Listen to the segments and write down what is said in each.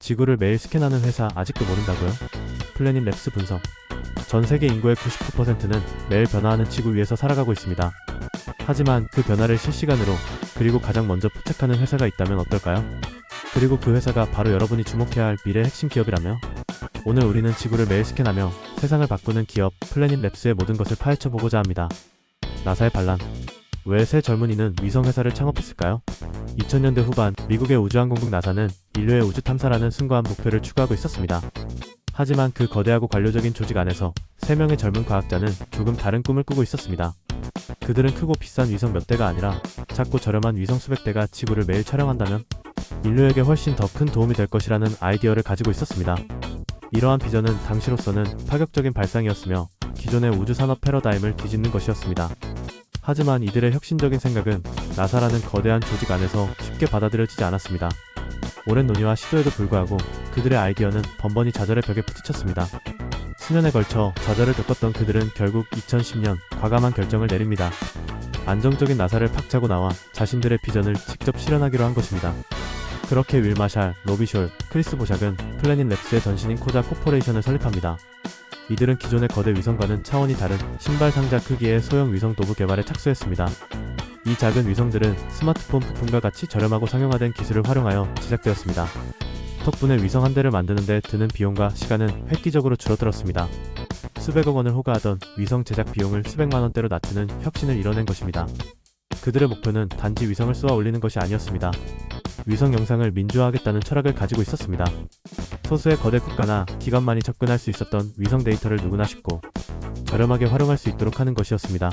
지구를 매일 스캔하는 회사 아직도 모른다고요? 플래닛 랩스 분석. 전 세계 인구의 99%는 매일 변화하는 지구 위에서 살아가고 있습니다. 하지만 그 변화를 실시간으로 그리고 가장 먼저 포착하는 회사가 있다면 어떨까요? 그리고 그 회사가 바로 여러분이 주목해야 할 미래의 핵심 기업이라며? 오늘 우리는 지구를 매일 스캔하며 세상을 바꾸는 기업 플래닛 랩스의 모든 것을 파헤쳐보고자 합니다. 나사의 반란. 왜 새 젊은이는 위성회사를 창업했을까요? 2000년대 후반 미국의 우주항공국 나사는 인류의 우주 탐사라는 숭고한 목표를 추구하고 있었습니다. 하지만 그 거대하고 관료적인 조직 안에서 3명의 젊은 과학자는 조금 다른 꿈을 꾸고 있었습니다. 그들은 크고 비싼 위성 몇 대가 아니라 작고 저렴한 위성 수백 대가 지구를 매일 촬영한다면 인류에게 훨씬 더 큰 도움이 될 것이라는 아이디어를 가지고 있었습니다. 이러한 비전은 당시로서는 파격적인 발상이었으며 기존의 우주산업 패러다임을 뒤집는 것이었습니다. 하지만 이들의 혁신적인 생각은 나사라는 거대한 조직 안에서 쉽게 받아들여지지 않았습니다. 오랜 논의와 시도에도 불구하고 그들의 아이디어는 번번이 좌절의 벽에 부딪혔습니다. 수년에 걸쳐 좌절을 겪었던 그들은 결국 2010년 과감한 결정을 내립니다. 안정적인 나사를 박차고 나와 자신들의 비전을 직접 실현하기로 한 것입니다. 그렇게 윌 마샬, 로비 숄, 크리스 보샥은 플래닛 랩스의 전신인 코자 코퍼레이션을 설립합니다. 이들은 기존의 거대 위성과는 차원이 다른 신발 상자 크기의 소형 위성 도구 개발에 착수했습니다. 이 작은 위성들은 스마트폰 부품과 같이 저렴하고 상용화된 기술을 활용하여 제작되었습니다. 덕분에 위성 한 대를 만드는 데 드는 비용과 시간은 획기적으로 줄어들었습니다. 수백억 원을 호가하던 위성 제작 비용을 수백만 원대로 낮추는 혁신을 이뤄낸 것입니다. 그들의 목표는 단지 위성을 쏘아 올리는 것이 아니었습니다. 위성 영상을 민주화하겠다는 철학을 가지고 있었습니다. 소수의 거대 국가나 기관만이 접근할 수 있었던 위성 데이터를 누구나 쉽고 저렴하게 활용할 수 있도록 하는 것이었습니다.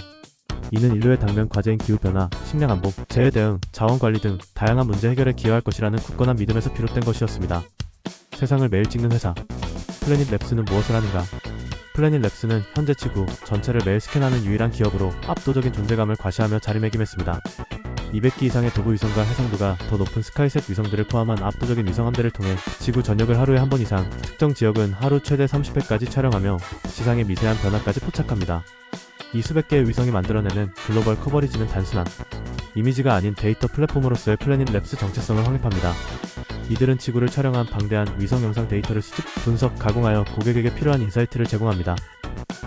이는 인류의 당면 과제인 기후변화, 식량 안보, 재해 대응, 자원 관리 등 다양한 문제 해결에 기여할 것이라는 굳건한 믿음에서 비롯된 것이었습니다. 세상을 매일 찍는 회사 플래닛 랩스는 무엇을 하는가? 플래닛 랩스는 현재 지구 전체를 매일 스캔하는 유일한 기업으로 압도적인 존재감을 과시하며 자리매김했습니다. 200기 이상의 도구 위성과 해상도가 더 높은 스카이셋 위성들을 포함한 압도적인 위성 함대를 통해 지구 전역을 하루에 한 번 이상, 특정 지역은 하루 최대 30회까지 촬영하며 지상의 미세한 변화까지 포착합니다. 이 수백 개의 위성이 만들어내는 글로벌 커버리지는 단순한 이미지가 아닌 데이터 플랫폼으로서의 플래닛 랩스 정체성을 확립합니다. 이들은 지구를 촬영한 방대한 위성 영상 데이터를 수집, 분석, 가공하여 고객에게 필요한 인사이트를 제공합니다.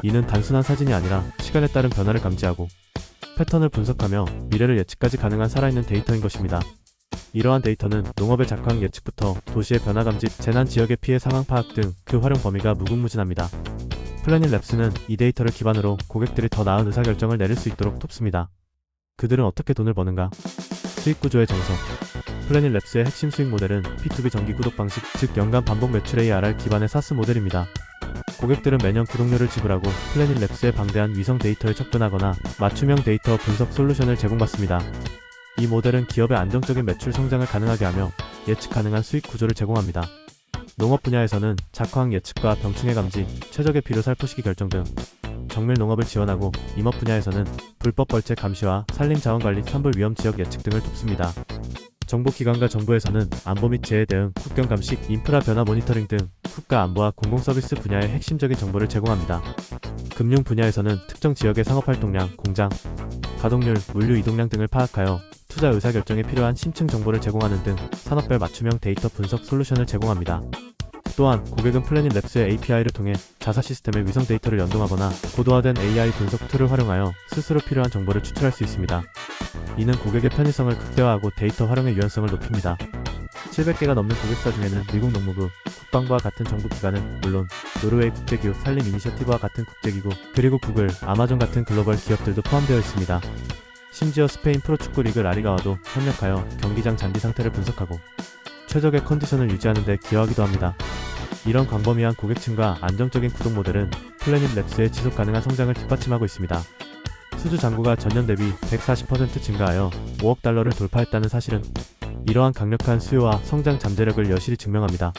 이는 단순한 사진이 아니라 시간에 따른 변화를 감지하고 패턴을 분석하며 미래를 예측까지 가능한 살아있는 데이터인 것입니다. 이러한 데이터는 농업의 작황 예측부터 도시의 변화 감지, 재난 지역의 피해 상황 파악 등 그 활용 범위가 무궁무진합니다. 플래닛 랩스는 이 데이터를 기반으로 고객들이 더 나은 의사결정을 내릴 수 있도록 돕습니다. 그들은 어떻게 돈을 버는가? 수익 구조의 정석. 플래닛 랩스의 핵심 수익 모델은 P2B 정기 구독 방식, 즉 연간 반복 매출 ARR 기반의 사스 모델입니다. 고객들은 매년 구독료를 지불하고 플래닛 랩스의 방대한 위성 데이터에 접근하거나 맞춤형 데이터 분석 솔루션을 제공받습니다. 이 모델은 기업의 안정적인 매출 성장을 가능하게 하며 예측 가능한 수익 구조를 제공합니다. 농업 분야에서는 작황 예측과 병충해 감지, 최적의 비료 살포시기 결정 등 정밀 농업을 지원하고 임업 분야에서는 불법 벌채 감시와 산림 자원 관리, 산불 위험 지역 예측 등을 돕습니다. 정보기관과 정부에서는 안보 및 재해 대응, 국경 감시, 인프라 변화 모니터링 등 국가 안보와 공공서비스 분야의 핵심적인 정보를 제공합니다. 금융 분야에서는 특정 지역의 상업활동량, 공장, 가동률, 물류 이동량 등을 파악하여 투자 의사결정에 필요한 심층 정보를 제공하는 등 산업별 맞춤형 데이터 분석 솔루션을 제공합니다. 또한 고객은 플래닛 랩스의 API를 통해 자사 시스템의 위성 데이터를 연동하거나 고도화된 AI 분석 툴을 활용하여 스스로 필요한 정보를 추출할 수 있습니다. 이는 고객의 편의성을 극대화하고 데이터 활용의 유연성을 높입니다. 700개가 넘는 고객사 중에는 미국 농무부, 국방부와 같은 정부기관은 물론 노르웨이 국제기후 산림 이니셔티브와 같은 국제기구, 그리고 구글, 아마존 같은 글로벌 기업들도 포함되어 있습니다. 심지어 스페인 프로축구 리그 라리가와도 협력하여 경기장 잔디 상태를 분석하고 최적의 컨디션을 유지하는 데 기여하기도 합니다. 이런 광범위한 고객층과 안정적인 구독 모델은 플래닛 랩스의 지속 가능한 성장을 뒷받침하고 있습니다. 수주 잔고가 전년 대비 140% 증가하여 5억 달러를 돌파했다는 사실은 이러한 강력한 수요와 성장 잠재력을 여실히 증명합니다.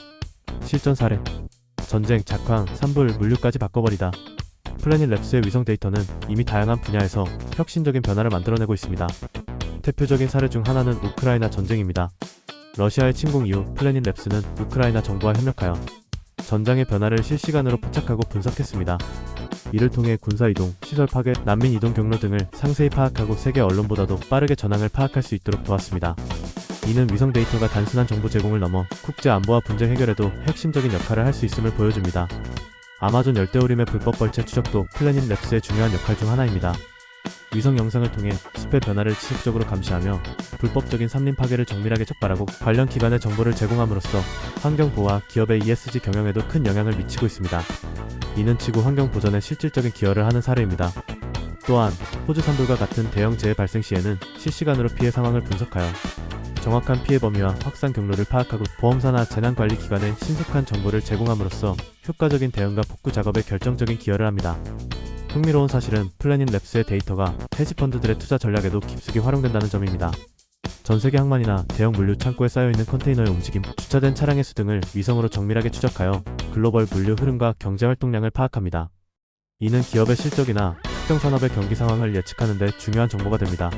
실전 사례. 전쟁, 작황, 산불, 물류까지 바꿔버리다. 플래닛 랩스의 위성 데이터는 이미 다양한 분야에서 혁신적인 변화를 만들어내고 있습니다. 대표적인 사례 중 하나는 우크라이나 전쟁입니다. 러시아의 침공 이후 플래닛 랩스는 우크라이나 정부와 협력하여 전장의 변화를 실시간으로 포착하고 분석했습니다. 이를 통해 군사 이동, 시설 파괴, 난민 이동 경로 등을 상세히 파악하고 세계 언론보다도 빠르게 전황을 파악할 수 있도록 도왔습니다. 이는 위성 데이터가 단순한 정보 제공을 넘어 국제 안보와 분쟁 해결에도 핵심적인 역할을 할 수 있음을 보여줍니다. 아마존 열대우림의 불법 벌채 추적도 플래닛랩스의 중요한 역할 중 하나입니다. 위성 영상을 통해 숲의 변화를 지속적으로 감시하며 불법적인 산림 파괴를 정밀하게 촉발하고 관련 기관에 정보를 제공함으로써 환경보호와 기업의 ESG 경영에도 큰 영향을 미치고 있습니다. 이는 지구 환경 보전에 실질적인 기여를 하는 사례입니다. 또한 호주 산불과 같은 대형 재해 발생 시에는 실시간으로 피해 상황을 분석하여 정확한 피해 범위와 확산 경로를 파악하고 보험사나 재난관리기관에 신속한 정보를 제공함으로써 효과적인 대응과 복구 작업에 결정적인 기여를 합니다. 흥미로운 사실은 플래닛랩스의 데이터가 헤지펀드들의 투자 전략에도 깊숙이 활용된다는 점입니다. 전세계 항만이나 대형 물류 창고에 쌓여있는 컨테이너의 움직임, 주차된 차량의 수 등을 위성으로 정밀하게 추적하여 글로벌 물류 흐름과 경제 활동량을 파악합니다. 이는 기업의 실적이나 특정 산업의 경기 상황을 예측하는 데 중요한 정보가 됩니다.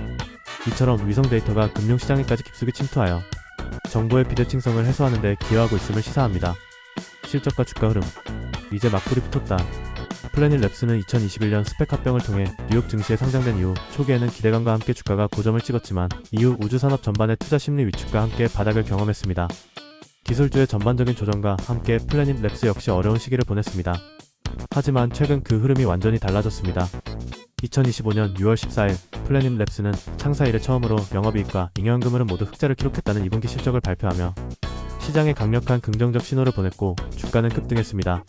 이처럼 위성 데이터가 금융시장에까지 깊숙이 침투하여 정보의 비대칭성을 해소하는 데 기여하고 있음을 시사합니다. 실적과 주가 흐름. 이제 막불이 붙었다. 플래닛랩스는 2021년 스펙 합병을 통해 뉴욕 증시에 상장된 이후 초기에는 기대감과 함께 주가가 고점을 찍었지만 이후 우주산업 전반의 투자 심리 위축과 함께 바닥을 경험했습니다. 기술주의 전반적인 조정과 함께 플래닛랩스 역시 어려운 시기를 보냈습니다. 하지만 최근 그 흐름이 완전히 달라졌습니다. 2025년 6월 14일 플래닛랩스는 창사 이래 처음으로 영업이익과 잉여현금 흐름 모두 흑자를 기록했다는 2분기 실적을 발표하며 시장에 강력한 긍정적 신호를 보냈고 주가는 급등했습니다.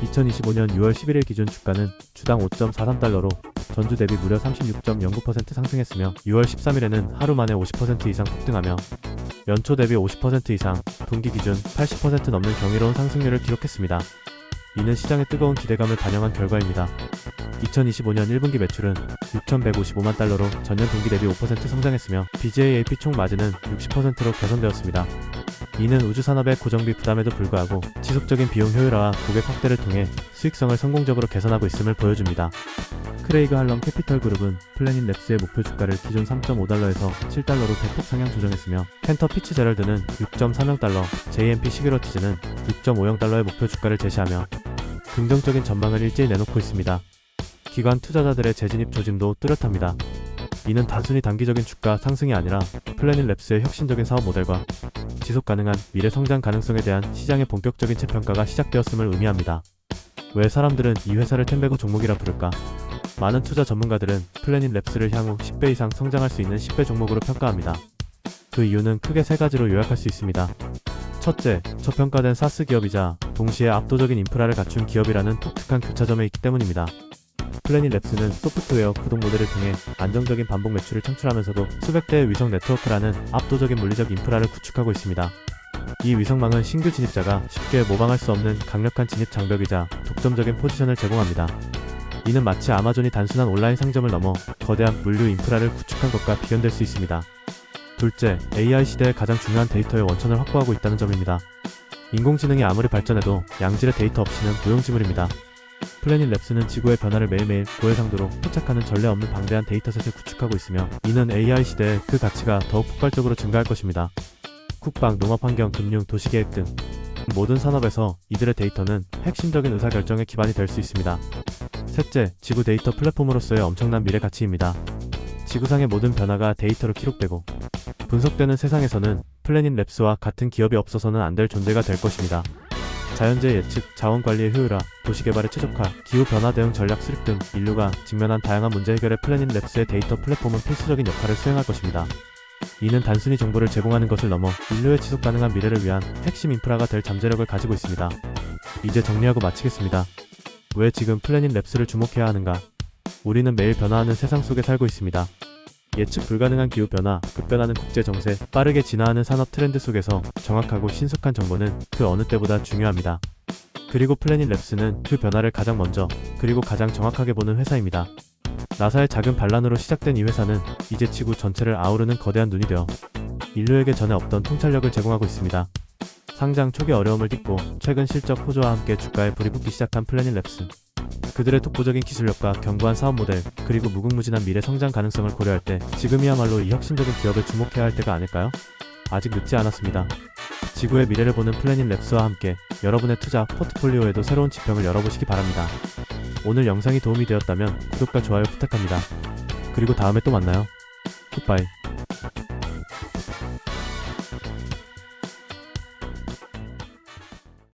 2025년 6월 11일 기준 주가는 주당 5.43달러로 전주 대비 무려 36.09% 상승했으며 6월 13일에는 하루 만에 50% 이상 폭등하며 연초 대비 50% 이상, 동기 기준 80% 넘는 경이로운 상승률을 기록했습니다. 이는 시장의 뜨거운 기대감을 반영한 결과입니다. 2025년 1분기 매출은 6,155만 달러로 전년 동기 대비 5% 성장했으며 BGAAP 총 마진은 60%로 개선되었습니다. 이는 우주산업의 고정비 부담에도 불구하고 지속적인 비용 효율화와 고객 확대를 통해 수익성을 성공적으로 개선하고 있음을 보여줍니다. 크레이그 할럼 캐피털 그룹은 플래닛랩스의 목표 주가를 기존 3.5달러에서 7달러로 대폭 상향 조정했으며 펜터 피츠제럴드는 6.30달러, JMP 시그러티즈는 6.50달러의 목표 주가를 제시하며 긍정적인 전망을 일제히 내놓고 있습니다. 기관 투자자들의 재진입 조짐도 뚜렷합니다. 이는 단순히 단기적인 주가 상승이 아니라 플래닛랩스의 혁신적인 사업 모델과 지속 가능한 미래 성장 가능성에 대한 시장의 본격적인 재평가가 시작되었음을 의미합니다. 왜 사람들은 이 회사를 텐베고 종목이라 부를까? 많은 투자 전문가들은 플래닛랩스를 향후 10배 이상 성장할 수 있는 10배 종목으로 평가합니다. 그 이유는 크게 세 가지로 요약할 수 있습니다. 첫째, 저평가된 사스 기업이자 동시에 압도적인 인프라를 갖춘 기업이라는 독특한 교차점에 있기 때문입니다. 플래닛랩스는 소프트웨어 구독 모델을 통해 안정적인 반복 매출을 창출하면서도 수백 대의 위성 네트워크라는 압도적인 물리적 인프라를 구축하고 있습니다. 이 위성망은 신규 진입자가 쉽게 모방할 수 없는 강력한 진입 장벽이자 독점적인 포지션을 제공합니다. 이는 마치 아마존이 단순한 온라인 상점을 넘어 거대한 물류 인프라를 구축한 것과 비견될 수 있습니다. 둘째, AI 시대의 가장 중요한 데이터의 원천을 확보하고 있다는 점입니다. 인공지능이 아무리 발전해도 양질의 데이터 없이는 무용지물입니다. 플래닛랩스는 지구의 변화를 매일매일 고해상도로 포착하는 전례 없는 방대한 데이터셋을 구축하고 있으며 이는 AI 시대에 그 가치가 더욱 폭발적으로 증가할 것입니다. 국방, 농업환경, 금융, 도시계획 등 모든 산업에서 이들의 데이터는 핵심적인 의사결정의 기반이 될 수 있습니다. 셋째, 지구 데이터 플랫폼으로서의 엄청난 미래 가치입니다. 지구상의 모든 변화가 데이터로 기록되고 분석되는 세상에서는 플래닛랩스와 같은 기업이 없어서는 안 될 존재가 될 것입니다. 자연재해 예측, 자원관리의 효율화, 도시개발의 최적화, 기후변화 대응 전략 수립 등 인류가 직면한 다양한 문제 해결에 플래닛랩스의 데이터 플랫폼은 필수적인 역할을 수행할 것입니다. 이는 단순히 정보를 제공하는 것을 넘어 인류의 지속가능한 미래를 위한 핵심 인프라가 될 잠재력을 가지고 있습니다. 이제 정리하고 마치겠습니다. 왜 지금 플래닛랩스를 주목해야 하는가? 우리는 매일 변화하는 세상 속에 살고 있습니다. 예측 불가능한 기후변화, 급변하는 국제정세, 빠르게 진화하는 산업 트렌드 속에서 정확하고 신속한 정보는 그 어느 때보다 중요합니다. 그리고 플래닛랩스는 그 변화를 가장 먼저, 그리고 가장 정확하게 보는 회사입니다. 나사의 작은 반란으로 시작된 이 회사는 이제 지구 전체를 아우르는 거대한 눈이 되어 인류에게 전에 없던 통찰력을 제공하고 있습니다. 상장 초기 어려움을 딛고 최근 실적 호조와 함께 주가에 불이 붙기 시작한 플래닛랩스. 그들의 독보적인 기술력과 견고한 사업 모델, 그리고 무궁무진한 미래 성장 가능성을 고려할 때 지금이야말로 이 혁신적인 기업을 주목해야 할 때가 아닐까요? 아직 늦지 않았습니다. 지구의 미래를 보는 플래닛랩스와 함께 여러분의 투자 포트폴리오에도 새로운 지평을 열어보시기 바랍니다. 오늘 영상이 도움이 되었다면 구독과 좋아요 부탁합니다. 그리고 다음에 또 만나요. 굿바이.